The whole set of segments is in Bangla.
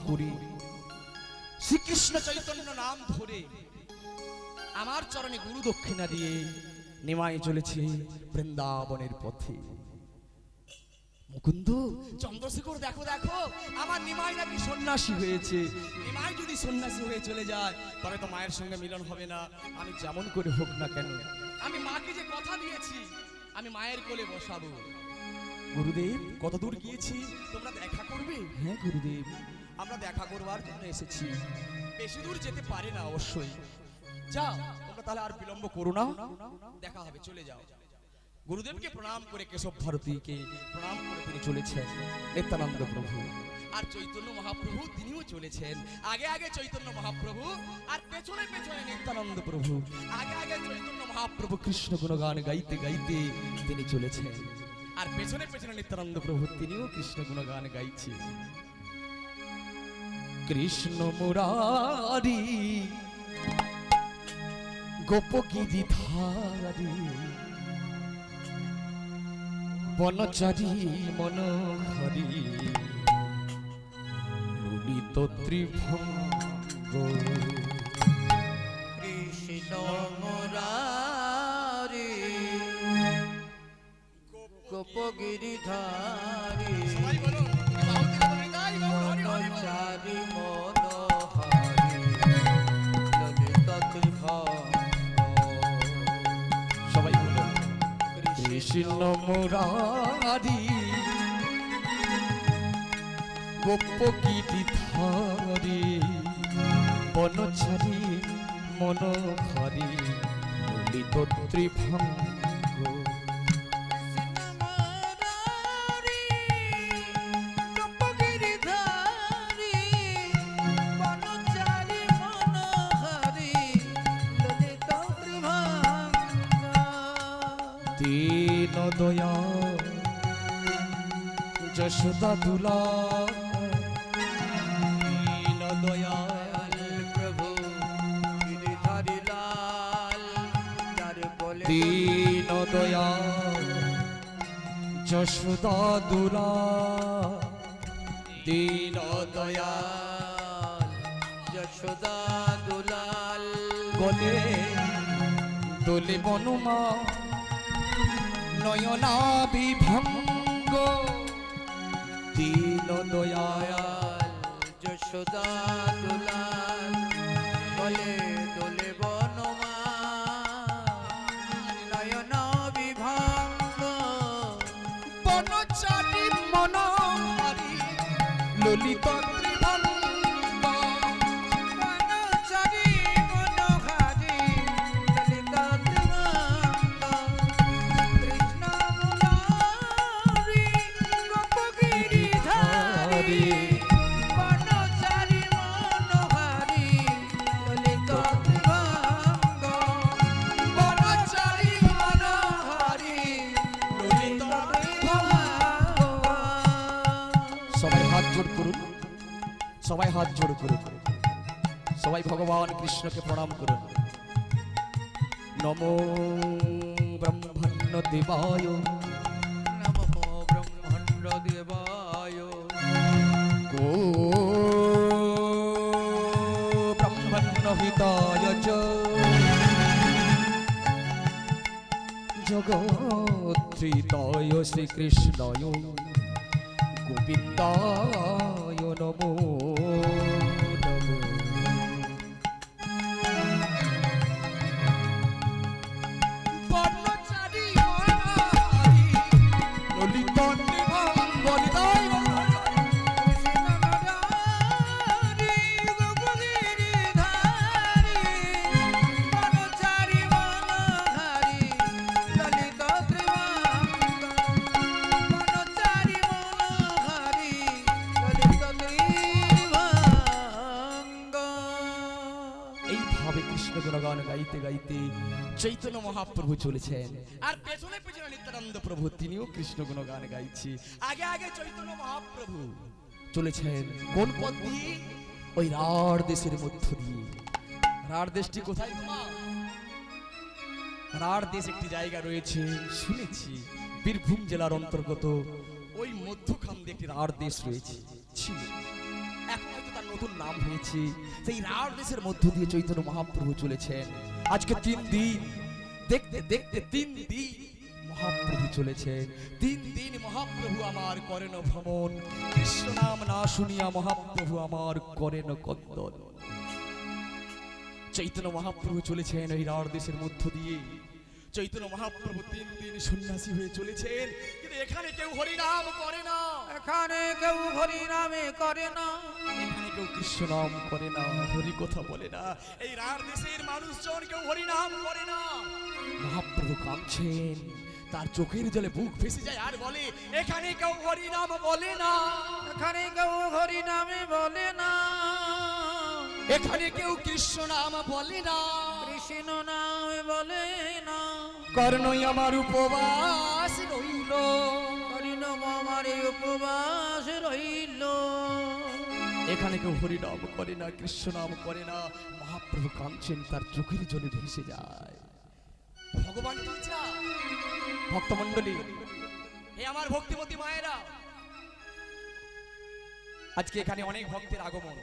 করে শ্রীকৃষ্ণ চৈতন্য নাম ধরে আমার চরণে গুরু দক্ষিণা দিয়ে নেমায় চলেছে বৃন্দাবনের পথে। মুকুন্দ, চন্দ্রশেখর, দেখো দেখো আমার নিমাই নাকি সন্ন্যাসী হয়েছে। নিমাই যদি সন্ন্যাসী হয়ে চলে যায় তবে তো মায়ের সঙ্গে মিলন হবে না। আমি যেমন করে হোক না কেন আমি মাকে যে কথা দিয়েছি আমি মায়ের কোলে বসাবো। গুরুদেব, কত দূর গিয়েছি, তোমরা দেখা করবে? হ্যাঁ গুরুদেব, আমরা দেখা করবার জন্য এসেছি। বেশি দূর যেতে পারে না অবশ্যই। যাও তোমরা তাহলে, আর বিলম্ব করো না, দেখা হবে, চলে যাও। গুরুদেবকে প্রণাম করে কেশব ভারতীকে প্রণাম করে তিনি চলেছেন নিত্যানন্দ প্রভু। আর চৈতন্য মহাপ্রভু তিনিও চলেছেন। আগে আগে চৈতন্য মহাপ্রভু আর পেছনে পেছনে নিত্যানন্দ প্রভু। আগে আগে চৈতন্য মহাপ্রভু কৃষ্ণ গুণগান গাইতে গাইতে তিনি চলেছেন, আর পেছনে পেছনে নিত্যানন্দ প্রভু তিনিও কৃষ্ণ গুণগান গাইছেন। কৃষ্ণ মুরারি গোপগিরিধারী বনচারী মনোহরি ললিত ত্রিভঙ্গ। কৃষ্ণ মুরারি গোপগিরিধারী বনচারী মনোহরি ললিত ত্রিভঙ্গ। সবাই বলুন, কৃষ্ণ মুরারি গোপগিরিধারী বনচারী মনোহরি ললিত ত্রিভঙ্গ। দীন দয়াল যশোদা দুলাল, দীন দয়াল প্রভু গিরিধারী লাল, যার কোলে দীন দয়াল যশোদা দুলাল, দীন দয়াল যশোদা দুলাল। গলে দোলে বনমা নয়না বিভঙ্গ। দীন দয়াল যশোদা দুলাল, দোলে দোলে বনমা নয়ন বিভঙ্গ। বনচারী মনোহরি ললিত ত্রিভঙ্গ। বনচারী মনোহরি ললিত ত্রিভঙ্গ। কৃষ্ণ মুরারি গোপগিরিধারী বনচারী মনোহরি ললিত ত্রিভঙ্গ। বনচারী মনোহরি ললিত ত্রিভঙ্গ। সবাই হাত জোড় করুন, সবাই হাত জোড় করুন, সবাই ভগবান কৃষ্ণকে প্রণাম করুন। নমো ব্রহ্মণ্য দেবায় নমো ব্রহ্মণ্ড দেবায় গো ব্রহ্মণ্য হিতায় চ জগত্রিতায় শ্রীকৃষ্ণায় গোবিন্দায় নমো নমো। বনচারী মনোহরি ললিত ত্রিভঙ্গ। নিতাই গৌর। কৃষ্ণ মুরারি গোপগিরিধারী বনচারী মনোহরি ললিত ত্রিভঙ্গ। বনচারী মনোহরি ললিত ত্রিভঙ্গ। এইভাবে কৃষ্ণ গুণগান গাইতে গাইতে চৈতন্য মহাপ্রভু চলেছেন, আর পেছনে পেছনে নিত্যানন্দ প্রভু তিনিও কৃষ্ণ গুণগান গাইছে। আগে আগে চৈতন্য মহাপ্রভু চলেছেন কোন পথ দিয়ে? ওই রাঢ় দেশের মধ্য দিয়ে। রাঢ় দেশটি কোথায়? রাঢ় দেশ একটি জায়গা রয়েছে, শুনেছি বীরভূম জেলার অন্তর্গত ওই মধ্যখান দিয়ে একটি রাঢ় দেশ রয়েছে, ছিল। এখন হয়তো তার নতুন নাম হয়েছে। সেই রাঢ় দেশের মধ্য দিয়ে চৈতন্য মহাপ্রভু চলেছেন। আজকে 3 দিন, দেখতে দেখতে 3 দিন মহাপ্রভু চলেছেন। 3 দিন মহাপ্রভু আমার করেন ভ্রমণ। কৃষ্ণ নাম না শুনিয়া মহাপ্রভু আমার করেন কন্দন। চৈতন্য মহাপ্রভু চলেছেন ওই রাঢ় দেশের মধ্য দিয়ে। চৈতন্য মহাপ্রভু 3 দিন সন্ন্যাসী হয়ে চলেছেন, কিন্তু এখানে কেউ হরিনাম করে না, এখানে কেউ হরি নামে করে না, এখানে কেউ কৃষ্ণ নাম করে না, হরি কথা বলে না। এই রাঢ় দেশের মানুষজন কেউ হরিনাম করে না। মহাপ্রভু কাঁদছেন, তার চোখের জলে বুক ভেসে যায় আর বলে, এখানে কেউ হরিনাম বলে না, এখানে কেউ হরি নামে বলে না, এখানে কেউ কৃষ্ণ নাম বলে না, কৃষ্ণ নামে বলে না। কর্ণই আমার উপবাস রইল, হরিণ আমার উপবাস রইল। এখানে কেউ হরিনাম করে না, কৃষ্ণ নাম করে না। মহাপ্রভু কাঁদছেন, তার চোখের জলে ভেসে যায়। ভগবান কি চায়? ভক্তমণ্ডলী, হে আমার ভক্তিমতী মায়েরা, আজকে এখানে অনেক ভক্তের আগমন,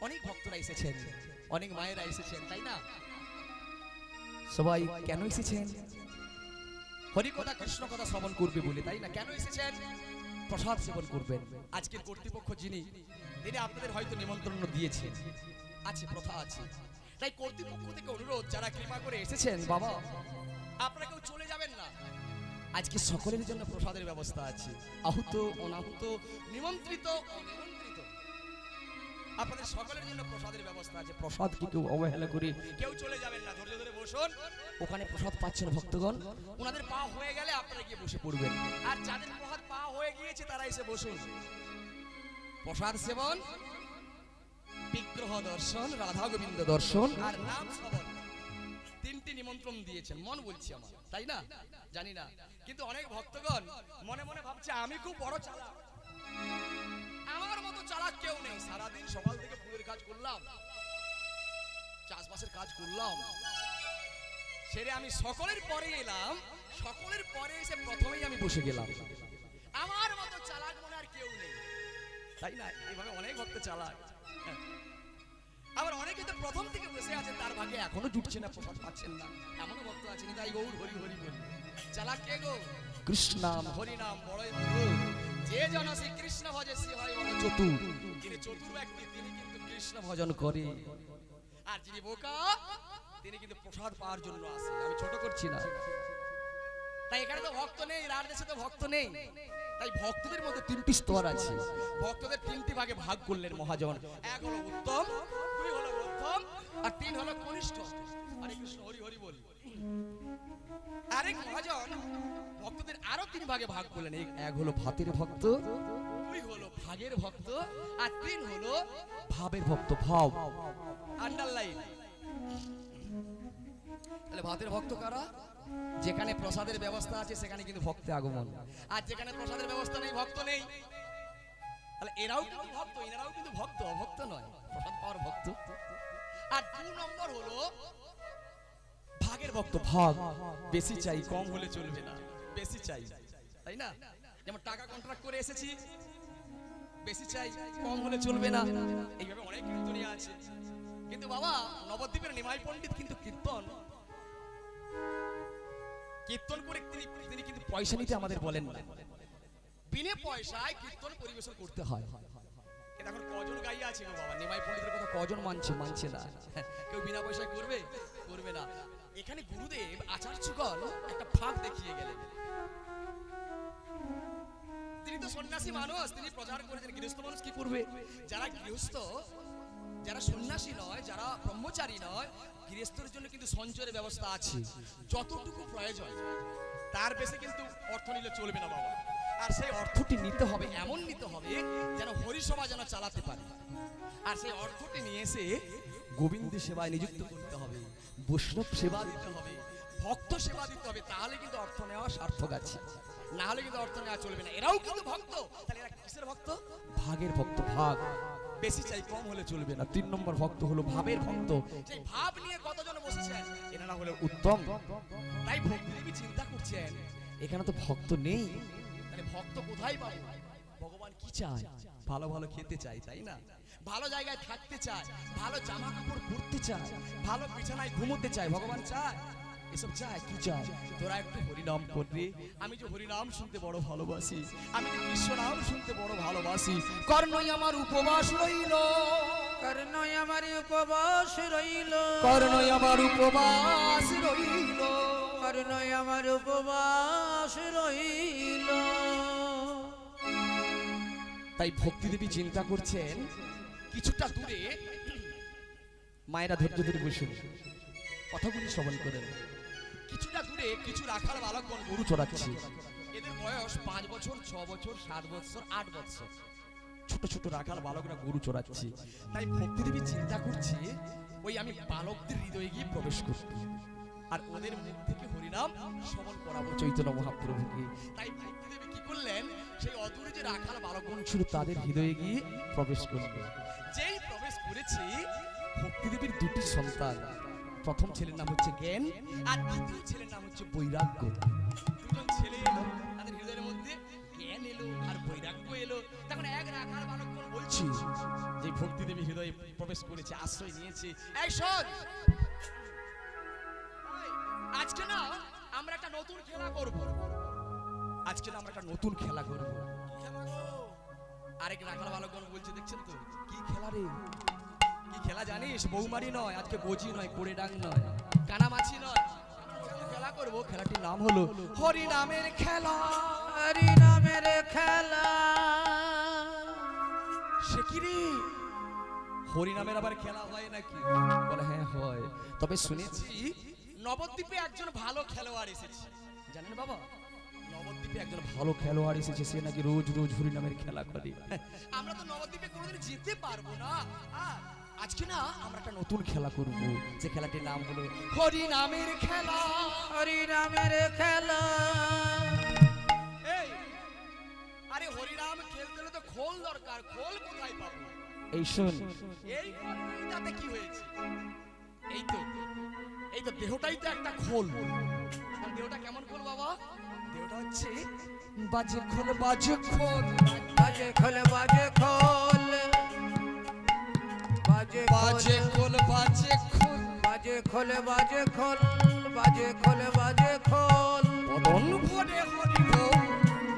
অনেক ভক্তরা এসেছেন, অনেক মায়েরা এসেছেন, তাই না? সবাই কেন এসেছেন? হরি কথা কৃষ্ণ কথা শ্রবণ করবে বলে, তাই না? কেন এসেছেন? প্রসাদ সেবন করবেন। আজকের কর্তৃপক্ষ যিনি, তিনি আপনাদের হয়তো নিমন্ত্রণ দিয়েছেন, আছে, প্রথা আছে। তাই কর্তৃপক্ষ থেকে অনুরোধ, যারা কৃপা করে এসেছেন, বাবা আপনারা কেউ চলে যাবেন না। আজকে সকলের জন্য প্রসাদের ব্যবস্থা আছে, আহুত অনাহুত, নিমন্ত্রিত অনিমন্ত্রিত, আপনাদের সকলের জন্য প্রসাদের ব্যবস্থা আছে। প্রসাদ কি কেউ অবহেলা করে কেউ চলে যাবেন না, ধৈর্য ধরে বসুন। ওখানে প্রসাদ পাচ্ছেন ভক্তগণ, ওনাদের পা হয়ে গেলে আপনারা গিয়ে বসে পড়বেন, আর যাদের প্রসাদ পা হয়ে গিয়েছে তারা এসে বসুন। প্রসাদ সেবন, বিগ্রহ দর্শন, রাধা গোবিন্দ দর্শন আর নাম শ্রবণ, 3টি নিমন্ত্রণ দিয়েছেন। মন বলছি আমার, তাই না? জানি না, কিন্তু অনেক ভক্তগণ মনে মনে ভাবছে আমি খুব বড় চালাক, আমার মতো চালাক কেউ নেই। সারাদিন সকাল থেকে ফুলের কাজ করলাম, চাষবাসের কাজ করলাম, সেরে আমি সকলের পরে এলাম, সকলের পরে এসে প্রথমেই আমি বসে গেলাম। আমার মতো চালাক মনে আর কেউ নেই, তাই না? এইভাবে অনেক ভক্ত চালাক। আবার অনেকে তো প্রথম থেকে বসে আছে, তার ভাগে এখনো জুটছে না, প্রসাদ পাচ্ছেন না, এমনও ভক্ত আছেন। তাই গৌর হরি হরি বলি। চালাক কে গো? কৃষ্ণ নাম হরি নাম বড়ই মধুর, যে জন শ্রী কৃষ্ণ ভজে সে হয় বড় চতুর। যিনি চতুর ব্যক্তি তিনি কিন্তু কৃষ্ণ ভজন করে, আর যিনি বোকা তিনি কিন্তু প্রসাদ পাওয়ার জন্য আসে। আমি ছোট করছি না, তাই এখানে তো ভক্ত নেই, রাঢ় দেশে তো ভক্ত নেই। তাই ভক্তদের মধ্যে 3টি স্তর আছে, ভক্তদের 3টি ভাগে ভাগ করলেন মহাজন। 1 হলো উত্তম, 2 হলো মধ্যম, আর 3 হলো কনিষ্ঠ। হরে কৃষ্ণ হরি হরি বলি। আরেক মহাজন ভক্তদের আরো 3 ভাগে ভাগ করলেন। 1 হলো ভাতের ভক্ত, 2 হলো ভাগের ভক্ত, আর 3 হলো ভাবের ভক্ত। ভাব আন্ডারলাইন। তাহলে ভাতের ভক্ত কারা? যেখানে প্রসাদের ব্যবস্থা আছে সেখানে কিন্তু ভক্তের আগমন, আর যেখানে প্রসাদের ব্যবস্থা নেই ভক্ত নেই। তাহলে এরাও কিন্তু ভক্ত, এনারাও কিন্তু ভক্ত, অভক্ত নয়, প্রসাদ পাওয়ার ভক্ত। আর 2 নম্বর হলো ভাগের ভক্ত। ভাগ বেশি চাই, কম হলে চলবে না, বেশি চাই, তাই না? যেমন টাকা কন্ট্রাক্ট করে এসেছি, বেশি চাই, কম হলে চলবে না। এইভাবে অনেক কীর্তনী আছে। কিন্তু বাবা নবদ্বীপের নিমাই পণ্ডিত কিন্তু কীর্তন করে তিনি কিন্তু পয়সা নিতে আমাদের বলেন না, বিনে পয়সায় কীর্তন পরিবেশন করতে হয়। এখন কজন গাইয়া আছে গো বাবা, নিমাই পণ্ডিতের কথা কজন মানছে না? কেউ বিনা পয়সায় করবে? করবে না। এখানে গুরুদেব আচার্যগণ একটা ফাঁক দেখিয়ে গেলেন। তিনি তো সন্ন্যাসী মানুষ, তিনি প্রচার করেছেন। গৃহস্থ মানুষ কি করবে? যারা গৃহস্থ, যারা সন্ন্যাসী নয়, যারা ব্রহ্মচারী নয়, গৃহস্থের জন্য কিন্তু সঞ্চয়ের ব্যবস্থা আছে। যতটুকু প্রয়োজন তার বেশি কিন্তু অর্থ নিলে চলবে না বাবা। আর সেই অর্থটি নিতে হবে, এমন নিতে হবে যেন হরিসভা যেন চালাতে পারে। আর সেই অর্থটি নিয়ে এসে গোবিন্দ সেবায় নিযুক্ত করতে হবে, বৈষ্ণব সেবা দিতে হবে, ভক্ত সেবা দিতে হবে। তাহলে কিন্তু অর্থ নেওয়া সার্থক আছে, না হলে কিন্তু অর্থ নেওয়া চলবে না। এরাও কিন্তু ভক্ত, তাহলে এরা কিসের ভক্ত? ভাগের ভক্ত। ভাগ বেশি চাই, কম হলে চলবে না। 3 নম্বর ভক্ত হলো ভাবের ভক্ত। সেই ভাব নিয়ে কতজন বসেছেন? এনারা হলো উত্তম। তাই ভক্তিদেবী চিন্তা করছেন এখানে তো ভক্ত নেই, তাহলে ভক্ত কোথায় পাবো? ভগবান কি চায়? ভালো ভালো খেতে চাই, তাই না? ভালো জায়গায় থাকতে চায়, ভালো জামা কাপড় পরতে চায়, ভালো বিছানায় ঘুমোতে চায়। ভগবান চায়, এসব চায়। কি চায়? তোরা একটু হরিনাম করবি। আমি যে হরিনাম শুনতে বড় ভালোবাসি, আমি যে কৃষ্ণ নাম শুনতে বড় ভালোবাসি। কর্ণই আমার উপবাস রইল, কর্ণই আমার উপবাস রইল, কর্ণই আমার উপবাস রইল। কর্ণই আমার উপবাস রইল। তাই ভক্তি দেবী চিন্তা করছেন, কিছুটা দূরে মায়েরা ধৈর্য ধরে বসুন, কথাগুলি শ্রবণ করেন। কিছুটা দূরে কিছু রাখাল বালকগণ গরু চড়াচ্ছে। এদের বয়স 5 বছর, 6 বছর, 7 বছর, 8 বছর। ছোট ছোট রাখাল বালকরা গরু চড়াচ্ছে। তাই ভক্তি দেবী চিন্তা করছে, ওই আমি বালকদের হৃদয়ে গিয়ে প্রবেশ করব আর ওদের মুখ থেকে হরিনাম শ্রবণ করাবো চৈতন্য মহাপ্রভুকে। তাই ভক্তি দেবী কি করলেন, সেই অদূরে যে রাখাল বালকগণ ছিল তাদের হৃদয়ে গিয়ে প্রবেশ করলেন। যেই প্রবেশ করেছে, ভক্তি দেবীর দুটি সন্তান, প্রথম ছেলের নাম হচ্ছে জ্ঞান আর দ্বিতীয় ছেলের নাম হচ্ছে বৈরাগ্য। দুজন ছেলে এলো, তাদের হৃদয়ের মধ্যে জ্ঞান এলো আর বৈরাগ্য এলো। তখন এক রাখাল বালকগণ বলছি, যে ভক্তি দেবী হৃদয়ে প্রবেশ করেছে, আশ্রয় নিয়েছে, এই শোন, আজকে না আমরা একটা নতুন খেলা করব। আজকে না আমরা একটা নতুন খেলা করব। আরেক রাখাল বালকগণ বলছে, দেখছেন তো কি খেলা রে? কি খেলা জানিস? বৌমারি নয়, আজকে বজি নয়, কোড়ে ডাং নয়, কানামাছি নয়, খেলা করব। খেলাটির নাম হলো হরি নামের খেলা। হরি নামের খেলা। সে কি রে, হরি নামের আবার খেলা হয় নাকি? বলে হ্যাঁ হয়। তবে শুনেছি নবদ্বীপে একজন ভালো খেলোয়াড় এসেছে, জানেন বাবা? নবদ্বীপে একজন ভালো খেলোয়াড় এসেছে, সে নাকি রোজ রোজ হরি নামের খেলা করে। আমরা তো নবদ্বীপে কোনোদিন যেতে পারবো না। আজকে না আমরা একটা নতুন খেলা করব, যে খেলাটির নাম হলো হরি নামের খেলা। হরি নামের খেলা। এই, আরে হরি নাম খেলতে হলে তো খোল দরকার, খোল কোথায় পাবো? এই শোন, এই তাতে কি হয়েছে? এই তো, এই তো দেহটাই তো একটা খোল। আর দেহটা কেমন খোল বাবা? দেহটা হচ্ছে বাজে খোল, বাজে খোল, বাজে খোল, বাজে খোল, বাজে বাজে খোল, বাজে খোল, বাজে খোল, বাজে খোল, বাজে খোল, বাজে খোল। বদন ভরে হরি বল,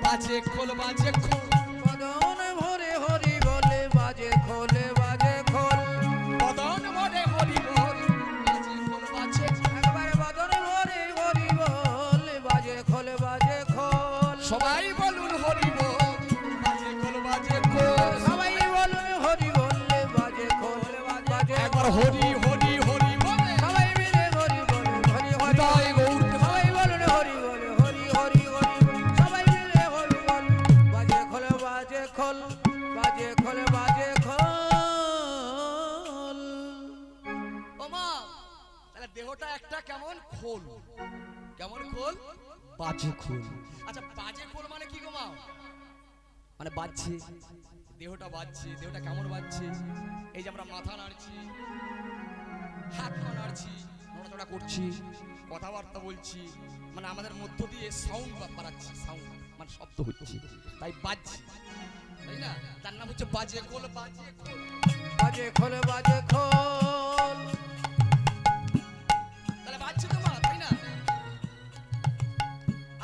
বাজে খোল, বাজে খোল, বদন ভরে হরি বলে, বাজে খোল, বাজে খোল। বদন ভরে হরি বল, বাজে খোল, বাজে খোল। একবারে বদন ভরে হরি বল, বাজে খোল, বাজে খোল। সবাই বলুন হরি বল, বাজে খোল, বাজে খোল। সবাই বলুন হরি বল, বাজে খোল, বাজে একবার খোল। হরি হরি হরি বলে সবাই মিলে হরি বল, হরি হরি হৃদয় গৌর। সবাই বলুন হরি বল, হরি হরি হরি বল। সবাই মিলে হরি বল, বাজে খোল, বাজে খোল, বাজে খোল, বাজে খোল। ও মা, তাহলে দেহটা একটা কেমন খোল, কেমন খোল? বাজে খোল। আচ্ছা বাজে খোল মানে কি গো মা? মানে বাজছে, দেহটা বাজছে। দেহটা কেমন বাজছে? এই যে আমরা মাথা নাড়ছি, হাত পা নাড়ছি, নড়াচড়া করছি, কথাবার্তা বলছি, মানে আমাদের মধ্য দিয়ে সাউন্ড বাড়াচ্ছি, সাউন্ড মানে শব্দ হচ্ছে, তাই বাজছে, তাই না? তার নাম হচ্ছে বাজে খোল, বাজে খোল। বাজে খোল, বাজে খোল। তাহলে বাজছে তো মা, তাই না?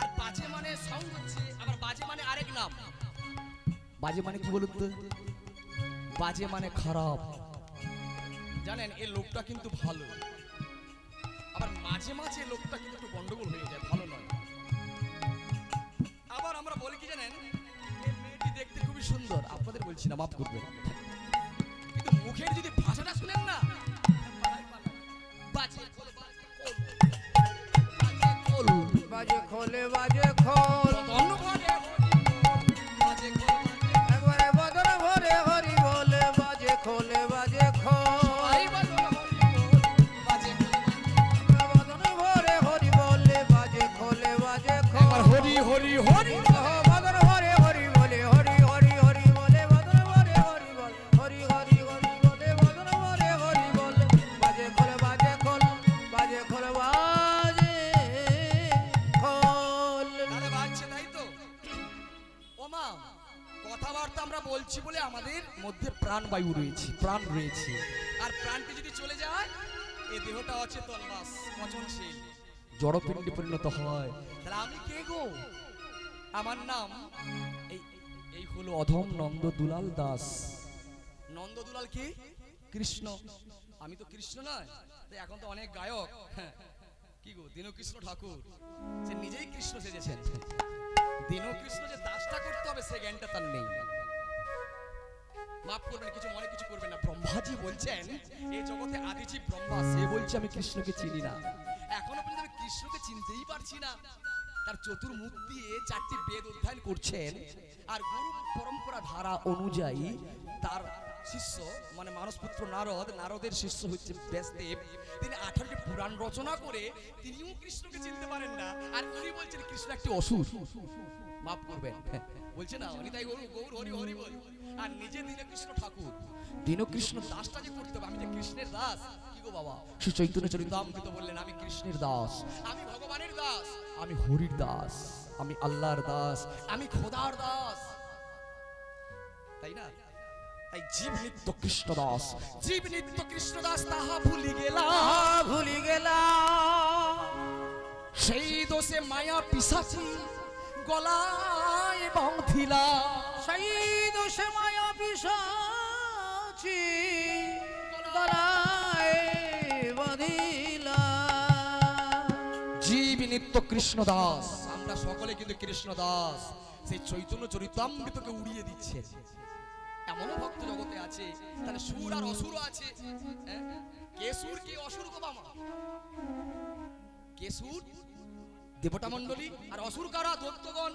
আর বাজে মানে সাউন্ড হচ্ছে, আবার বাজে মানে আরেক নাম। বাজে মানে কি বলুন তো? বাজে মানে খারাপ। জানেন এই লোকটা কিন্তু ভালো, আবার মাঝে মাঝে লোকটা কিন্তু একটু গন্ডগোল হয়ে যায়, ভালো নয়। আবার আমরা বলি কি জানেন, এই মেয়েটি দেখতে খুবই সুন্দর, আপনাদের বলছি না, মাফ করবেন, কিন্তু মুখের যদি ভাষাটা শুনেন না, বাজে খোল, বাজে খোল, বাজে খোল। বাজে খোল, বাজে খোল। বদন ভরে হরি বল, বাজে খোল, বাজে খোল। একবারে বদন ভরে হরি বল, বাজে খোল, বাজে খোল। সবাই বলুন হরি বল, বাজে খোল, বাজে খোল। বদন ভরে হরি বল, বাজে খোল, বাজে খোল। একবার হরি হরি হরি বদন ভরে হরি বলে, হরি হরি হরি বলে, বদন ভরে হরি বল, হরি হরি হরি বলে, বদন ভরে হরি বল, বাজে খোল, বাজে খোল, বাজে খোল, বাজে খোল। তাহলে বাজছে, তাই তো? প্রাণবায়ু রয়েছে, প্রাণ রয়েছে। আর প্রাণটি যদি চলে যায়, এই দেহটা অচেতন, বাস পচনশীল, জড়পিণ্ডে পরিণত হয়। তাহলে আমি কে গো? আমার নাম এই এই হলো অধম নন্দ দুলাল দাস। নন্দ দুলাল কি? কৃষ্ণ। আমি তো কৃষ্ণ নয়, তাই এখন তো অনেক গায়ক, হ্যাঁ, কি গো দীনকৃষ্ণ ঠাকুর সে নিজেই কৃষ্ণ সেজেছেন। দীনকৃষ্ণ যে দাসটা করতে হবে সে জ্ঞানটা তার নেই। মাফ করবেন, কিছু মনে কিছু করবেন না। ব্রহ্মাজি বলছেন এই জগতে আদিজীব ব্রহ্মা, সে বলছে আমি কৃষ্ণকে চিনি না। এখনো পর্যন্ত আমি কৃষ্ণকে চিনতেই পারছি না। তার চতুর্মুখ দিয়ে 4টি বেদ অধ্যয়ন করছেন, আর গুরু পরম্পরা ধারা অনুযায়ী তার শিষ্য মানে মানসপুত্র নারদ, নারদের শিষ্য হচ্ছে ব্যাসদেব, তিনি 18টি পুরাণ রচনা করে তিনিও কৃষ্ণকে চিনতে পারেন না, আর উনি বলছেন কৃষ্ণ একটি অসুর। মাফ করবেন, বলছে না উনি তাই গৌর গৌর হরি হরি বল, আর নিজে দীনকৃষ্ণ ঠাকুর। দীনকৃষ্ণ দাসটা যে করতে হবে, আমি যে কৃষ্ণের দাস। কি গো বাবা, শ্রী চৈতন্য চরিতামৃত বললেন আমি কৃষ্ণের দাস, আমি ভগবানের দাস, আমি হরির দাস, আমি আল্লাহর দাস, আমি খোদার দাস, তাই না? তাই জীব নিত্য কৃষ্ণ দাস, জীব নিত্য কৃষ্ণ দাস, তাহা ভুলি গেলাম, ভুলি গেলাম। সেই দোষে মায়া পিশাচি গলায় বাঁধিলা, সেই দোষে মায়া পিশাচি গলায় বাঁধিলা। জীব নিত্য কৃষ্ণ দাস, আমরা সকলে কিন্তু কৃষ্ণ দাস। সেই চৈতন্য চরিতামৃতকে উড়িয়ে দিচ্ছে। এমনও ভক্ত জগতে আছে, তাহলে সুর আর অসুর আছে। হ্যাঁ? কে সুর কে অসুর গো বাবা? কে সুর? দেবতা মণ্ডলী, আর অসুর কারা? দৈত্যগণ।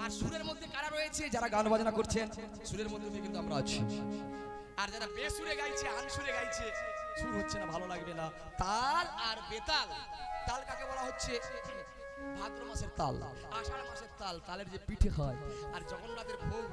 আর সুরের মধ্যে কারা রয়েছে? যারা গান বাজনা করছেন, সুরের মধ্যে কিন্তু আমরা আছি। আর যারা বেসুরে গাইছে, আনসুরে গাইছে, সুর হচ্ছে না, ভালো লাগবে না। তাল আর বেতাল, তাল কাকে বলা হচ্ছে? ভাদ্র মাসের তাল, আষাঢ় মাসের তাল, তালের যে পিঠে হয়। আর জগন্নাথের ভোগ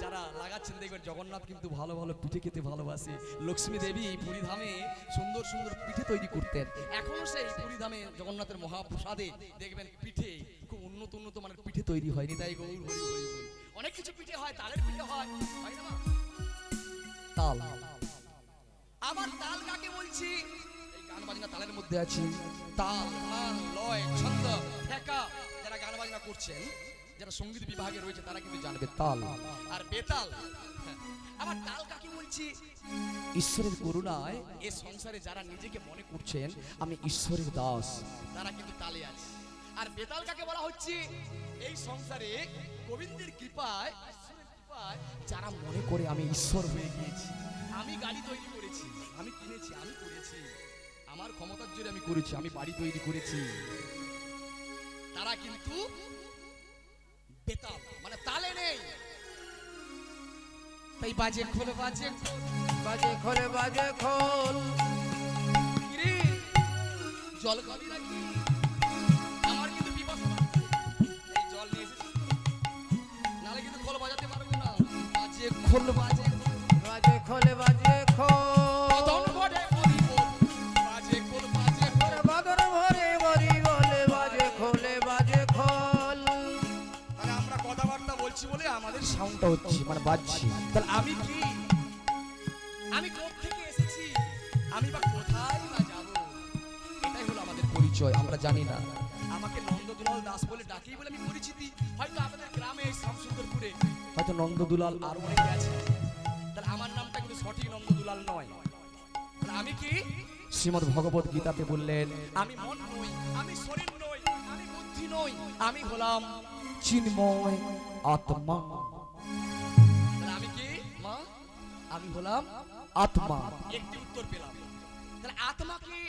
যারা লাগাচ্ছেন দেখবেন, জগন্নাথ কিন্তু ভালো ভালো পিঠে খেতে ভালোবাসে। লক্ষ্মী দেবী পুরীধামে সুন্দর সুন্দর পিঠে তৈরি করতেন। এখনো সেই পুরীধামে জগন্নাথের মহাপ্রসাদে দেখবেন পিঠে খুব উন্নত উন্নত মানের পিঠে তৈরি হয়নি। তাই গৌর হরি হরি বল। অনেক কিছু পিঠে হয়, তালের পিঠে হয়, হয় না মা? তাল, আবার তাল কাকে বলছি? এই গান বাজনা তালের মধ্যে আছে। তাল, মান, লয়, ছন্দ, ঠেকা, যারা গান বাজনা করছেন, যারা সঙ্গীত বিভাগে রয়েছে তারা কিন্তু জানবে তাল আর বেতাল। আবার তাল কাকে বলছি? ঈশ্বরের করুণায় এই সংসারে যারা নিজেকে মনে করছেন আমি ঈশ্বরের দাস, তারা কিন্তু তালে আছে। আর বেতাল কাকে বলা হচ্ছে? এই সংসারে গোবিন্দের কৃপায়, ঈশ্বরের কৃপায় যারা মনে করে আমি ঈশ্বর হয়ে গিয়েছি, আমি গাড়ি তৈরি করেছি, আমি কিনেছি, আমি করেছি, আমার ক্ষমতার জোরে আমি করেছি, আমি বাড়ি তৈরি করেছি, তারা কিন্তু বেতাল মানে তালে নেই। তাই বাজে খোল, বাজে খোল, বাজে খোলে বাজে খোল। কিরে জল খাবি নাকি? আমার কিন্তু পিপাসা পাচ্ছে, এই জল নিয়ে এসেছি, নালে কিন্তু খোল বাজাতে পারবো না। বাজে খোল, বাজে খোল, বাজে খোলে বাজে খোল। কদম ভরে হরি বল, বাজে খোল, বাজে খোল। বাদর ভরে বরি বলে বাজে খোলে বাজে খোল। মানে আমরা কথাবার্তা বলছি বলে আমাদের সাউন্ডটা হচ্ছে মানে বাজছে। তাহলে আমি কি? আমি কোথা থেকে এসেছি? আমি বা কোথায় বা যাব? এটাই হলো আমাদের পরিচয়, আমরা জানি না। আমাকে নন্দদুলাল দাস বলে ডাকেই বলে আমি পরিচিতি। হয়তো আপনাদের গ্রামে এই শামসুন্দরপুরে হয়তো নন্দদুলাল আর অনেকে আছে, তাহলে আমার নামটা কিন্তু সঠিক নন্দদুলাল নয়। তাহলে আমি কি? শ্রীমদ্ ভগবত গীতাতে বললেন আমি মন নই, আমি শরীর নই, আমি বুদ্ধি নই, আমি হলাম চিন্ময় আত্মা। তাহলে আমি কি মা? আমি হলাম আত্মা। একটি উত্তর পেলাম। তাহলে আত্মা কি?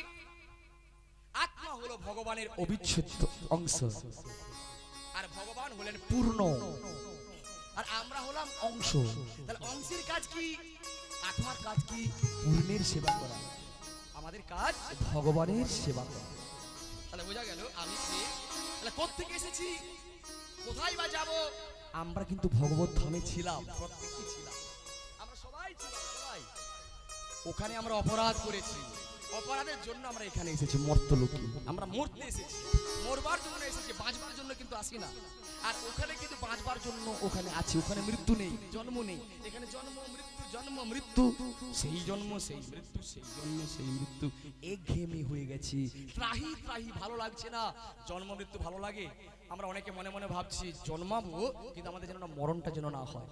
আত্মা হলো ভগবানের অবিচ্ছেদ্য অংশ, আর ভগবান হলেন পূর্ণ, আর আমরা হলাম অংশ। তাহলে অংশের কাজ কি? আত্মার কাজ কি? পূর্ণের সেবা করা। আমাদের কাজ ভগবানের সেবা করা। তাহলে বোঝা গেল আমি কে। তাহলে কোত্থেকে এসেছি, কোথায় বা যাব? আমরা কিন্তু ভগবত ধামে ছিলাম, প্রত্যেকই ছিলাম, আমরা সবাই ছিলাম, সবাই। ওখানে আমরা অপরাধ করেছি, অপরাধের জন্য আমরা এখানে এসেছি মর্তলোকে, আমরা মরতে এসেছি, মরবার জন্য এসেছি, বাঁচবার জন্য কিন্তু আসি না। আর ওখানে কিন্তু বাঁচবার জন্য ওখানে আছি, ওখানে মৃত্যু নেই, জন্ম নেই, এখানে জন্ম মৃত্যু জন্ম মৃত্যু, সেই জন্ম সেই মৃত্যু, সেই জন্ম সেই মৃত্যু, একঘেয়েমি হয়ে গেছি, ত্রাহি ত্রাহি, ভালো লাগছে না। জন্ম মৃত্যু ভালো লাগে? আমরা অনেকে মনে মনে ভাবছি জন্মাবো, কিন্তু আমাদের যেন না মরণটা যেন না হয়,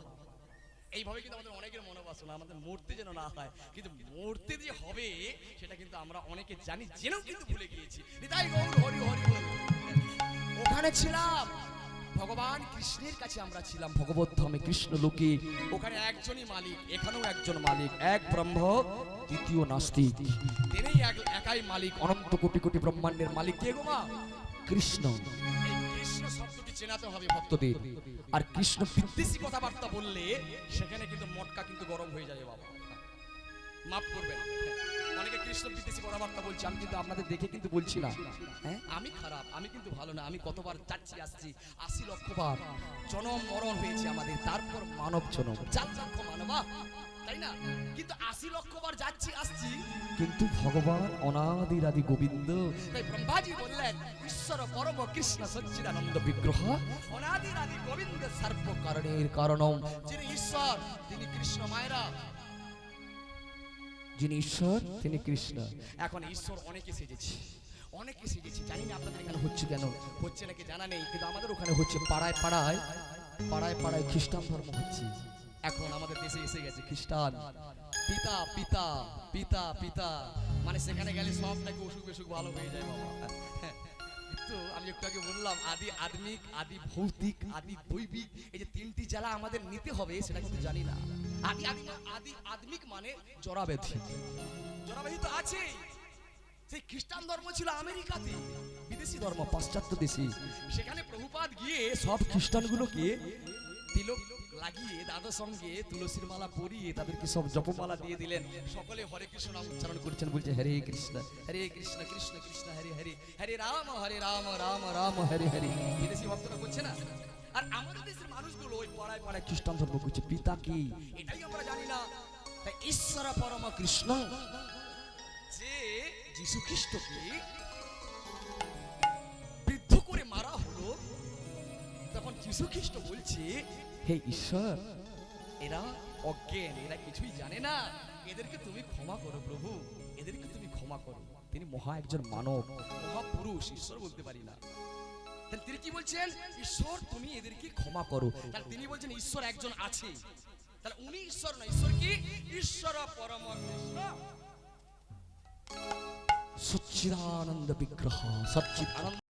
এইভাবে কিন্তু আমাদের অনেকের মনোবাসনা, আমাদের মরতে যেন না হয়, কিন্তু মরতে যে হবে সেটা কিন্তু আমরা অনেকে জানি, জেনেও কিন্তু ভুলে গিয়েছি। নিতাই গৌর হরি হরি বল। ওখানে ছিলাম ভগবান কৃষ্ণের কাছে, আমরা ছিলাম ভগবত ধামে কৃষ্ণ লোকে, ওখানে একজনই মালিক, এখানেও একজন মালিক, এক ব্রহ্ম দ্বিতীয় নাস্তিক, তিনি একাই মালিক, অনন্ত কোটি কোটি ব্রহ্মাণ্ডের মালিক কে গো মা? কৃষ্ণ। এই কৃষ্ণ শব্দটি চেনাতে হবে ভক্তদের। আর কৃষ্ণ বিদ্বেষী কথাবার্তা বললে সেখানে কিন্তু মটকা কিন্তু গরম হয়ে যাবে বাবা, মাফ করবেন। অনেকে কৃষ্ণ বিদ্বেষী কথাবার্তা বলছে, আমি কিন্তু আপনাদের দেখে কিন্তু বলছি না, হ্যাঁ আমি খারাপ, আমি কিন্তু ভালো না, আমি কতবার যাচ্ছি আসছি, 80 লক্ষ বার জনম মরণ হয়েছে আমাদের, তারপর মানব জনম 4 লক্ষ মানবা, তাই না? কিন্তু 80 লক্ষ বার যাচ্ছি আসছি, কিন্তু ভগবান অনাদির আদি গোবিন্দ। তাই ব্রহ্মাজি বললেন ঈশ্বর পরম কৃষ্ণ সচ্চিদানন্দ বিগ্রহ, অনাদির আদি গোবিন্দ সর্ব কারণের কারণম। যিনি ঈশ্বর তিনি কৃষ্ণ, মায়েরা যিনি ঈশ্বর তিনি কৃষ্ণ। এখন ঈশ্বর অনেকে সেজেছে, অনেকে সেজেছে, জানি না আপনাদের এখানে হচ্ছে কেন, হচ্ছে নাকি জানা নেই, কিন্তু আমাদের ওখানে হচ্ছে, পাড়ায় পাড়ায় পাড়ায় পাড়ায় খ্রিস্টান ধর্ম হচ্ছে। এখন আমাদের দেশে এসে গেছে খ্রিস্টান, পিতা পিতা পিতা পিতা, মানে সেখানে গেলে সব নাকি অসুখ বেসুখ ভালো হয়ে যায় বাবা। কিন্তু আমি একটু আগে বললাম আদি আদমিক, আদি ভৌতিক, আদি দৈবিক, এই যে 3টি জ্বালা আমাদের নিতে হবে সেটা কিন্তু জানি না। আদি আদি আদমিক মানে জরাব্যাধি, জরাব্যাধি তো আছে। সেই খ্রিস্টান ধর্ম ছিল আমেরিকাতে, বিদেশি ধর্ম পাশ্চাত্য দেশে, সেখানে প্রভুপাদ গিয়ে সব খ্রিস্টানগুলোকে তিলক লাগিয়ে দাদার সঙ্গে তুলসীর মালা পরিয়ে তাদেরকে সব জপমালা দিয়ে দিলেন, সকলে হরে কৃষ্ণ নাম উচ্চারণ করছেন, বলছে হরে কৃষ্ণ কৃষ্ণ কৃষ্ণ হরে হরে, হরে রাম রাম রাম হরে হরে। বিদেশি ভক্তরা করছে না, আর আমাদের দেশের মানুষগুলো ওই পাড়ায় পাড়ায় খ্রিস্টান ধর্ম করছে। পিতা কি এটাই আমরা জানি না। তাই ঈশ্বর পরম কৃষ্ণ, যে যীশু খ্রিস্টকে বৃদ্ধ করে মারা হলো, তখন যীশু খ্রিস্ট বলছে হে ঈশ্বর, এরা অজ্ঞান, এরা কিছুই জানে না, এদেরকে তুমি ক্ষমা করো প্রভু, এদেরকে তুমি ক্ষমা করো। তিনি মহা একজন মানব, মহাপুরুষ, ঈশ্বর বলতে পারি না। তিনি কি বলছেন? ঈশ্বর তুমি এদেরকে ক্ষমা করো। তাহলে তিনি বলছেন ঈশ্বর একজন আছে, তাহলে উনি ঈশ্বর না, ঈশ্বর কি? ঈশ্বর পরম কৃষ্ণ সচ্চিদানন্দ বিগ্রহ, সচ্চিদানন্দ